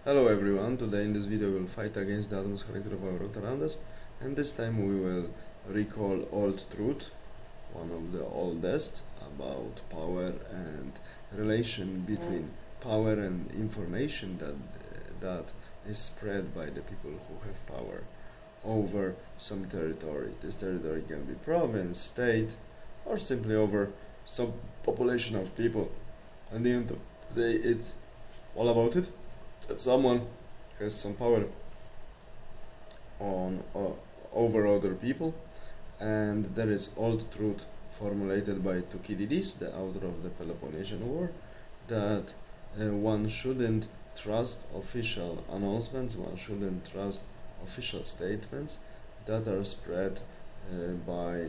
Hello everyone, today in this video we will fight against the atmospheric of our world around us, and this time we will recall old truth, one of the oldest, about power and relation between power and information that is spread by the people who have power over some territory. This territory can be province, state, or simply over some population of people. At the end of the day, it's all about it. That someone has some power on over other people, and there is old truth formulated by Thucydides, the author of the Peloponnesian War, that one shouldn't trust official announcements, one shouldn't trust official statements that are spread by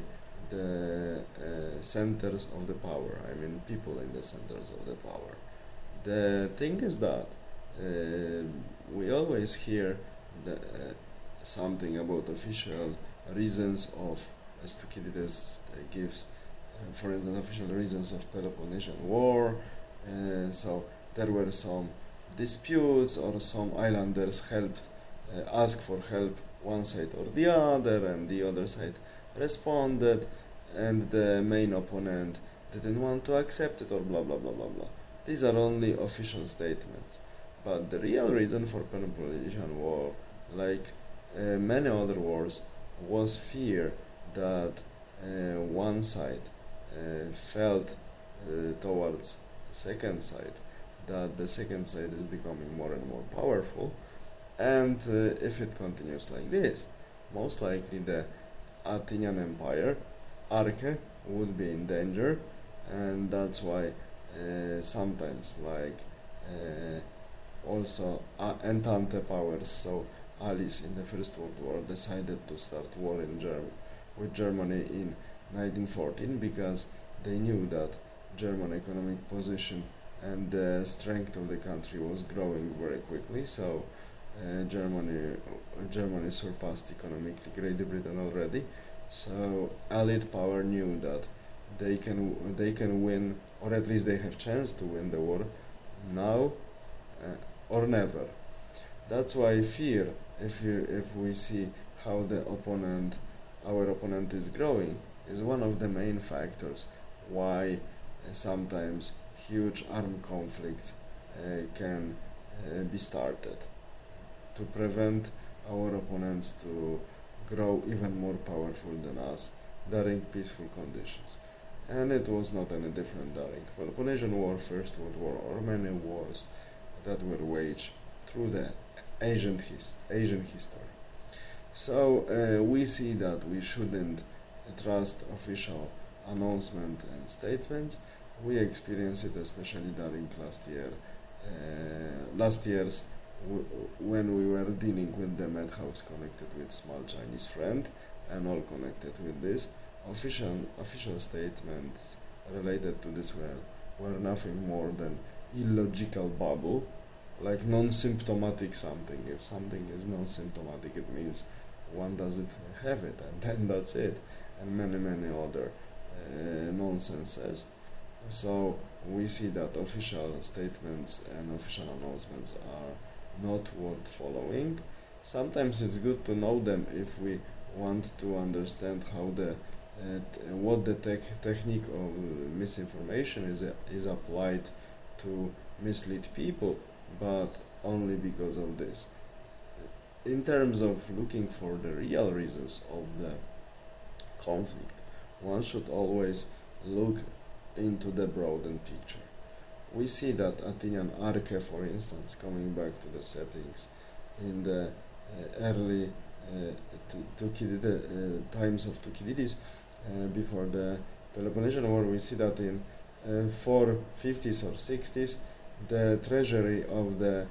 the centers of the power. I mean, people in the centers of the power. The thing is that we always hear something about official reasons of, as Thucydides gives, for instance, official reasons of Peloponnesian War. So there were some disputes, or some islanders helped ask for help, one side or the other, and the other side responded, and the main opponent didn't want to accept it, or blah blah blah blah blah. These are only official statements. But the real reason for Peloponnesian War, like many other wars, was fear that one side felt towards the second side, that the second side is becoming more and more powerful, and if it continues like this, most likely the Athenian Empire, Arche, would be in danger, and that's why sometimes, like also Entente powers, so allies in the First World War, decided to start war with Germany in 1914, because they knew that German economic position and the strength of the country was growing very quickly. So Germany surpassed economically Great Britain already. So Allied power knew that they can win, or at least they have chance to win the war now or never. That's why fear, if we see how our opponent is growing, is one of the main factors why sometimes huge armed conflicts can be started, to prevent our opponents to grow even more powerful than us during peaceful conditions. And it was not any different during the Peloponnesian War, First World War, or many wars that were waged through the Asian history. So we see that we shouldn't trust official announcements and statements. We experienced it especially during last year's when we were dealing with the madhouse connected with small Chinese friend, and all connected with this. Official statements related to this were nothing more than illogical babble, like non-symptomatic something. If something is non-symptomatic, it means one doesn't have it, and then that's it, and many other nonsenses. So we see that official statements and official announcements are not worth following. Sometimes it's good to know them if we want to understand how what the technique of misinformation is applied to mislead people, but only because of this. In terms of looking for the real reasons of the conflict, one should always look into the broader picture. We see that Athenian Arche, for instance, coming back to the settings in the early times of Thucydides, before the Peloponnesian War, we see that in 450s or 60s, the treasury of the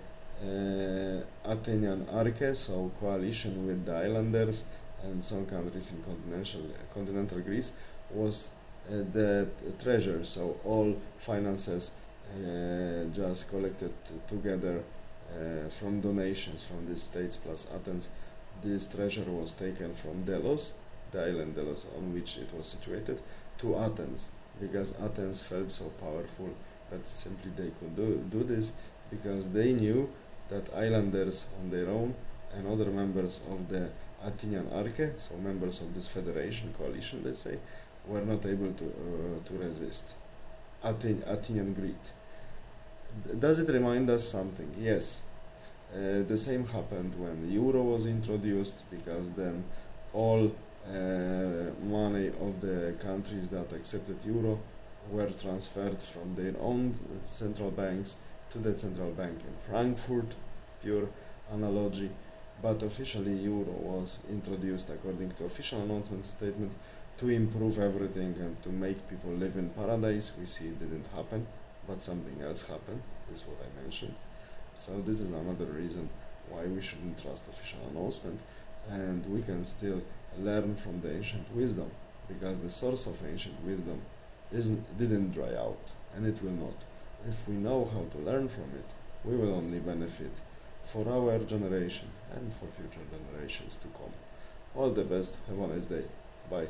Athenian Arche, so coalition with the islanders and some countries in continental Greece, was the treasure. So all finances just collected together from donations from the states plus Athens. This treasure was taken from Delos, the island Delos on which it was situated, to Athens, because Athens felt so powerful that simply they could do this, because they knew that islanders on their own and other members of the Athenian Arche, so members of this federation coalition, let's say, were not able to resist Athenian greed. Does it remind us something? Yes. The same happened when euro was introduced, because then all money of the countries that accepted euro were transferred from their own central banks to the central bank in Frankfurt, pure analogy. But officially euro was introduced, according to official announcement statement, to improve everything and to make people live in paradise. We see it didn't happen, but something else happened. This is what I mentioned. So this is another reason why we shouldn't trust official announcement, and we can still learn from the ancient wisdom, because the source of ancient wisdom didn't dry out, and it will not. If we know how to learn from it, we will only benefit for our generation and for future generations to come. All the best. Have a nice day. Bye.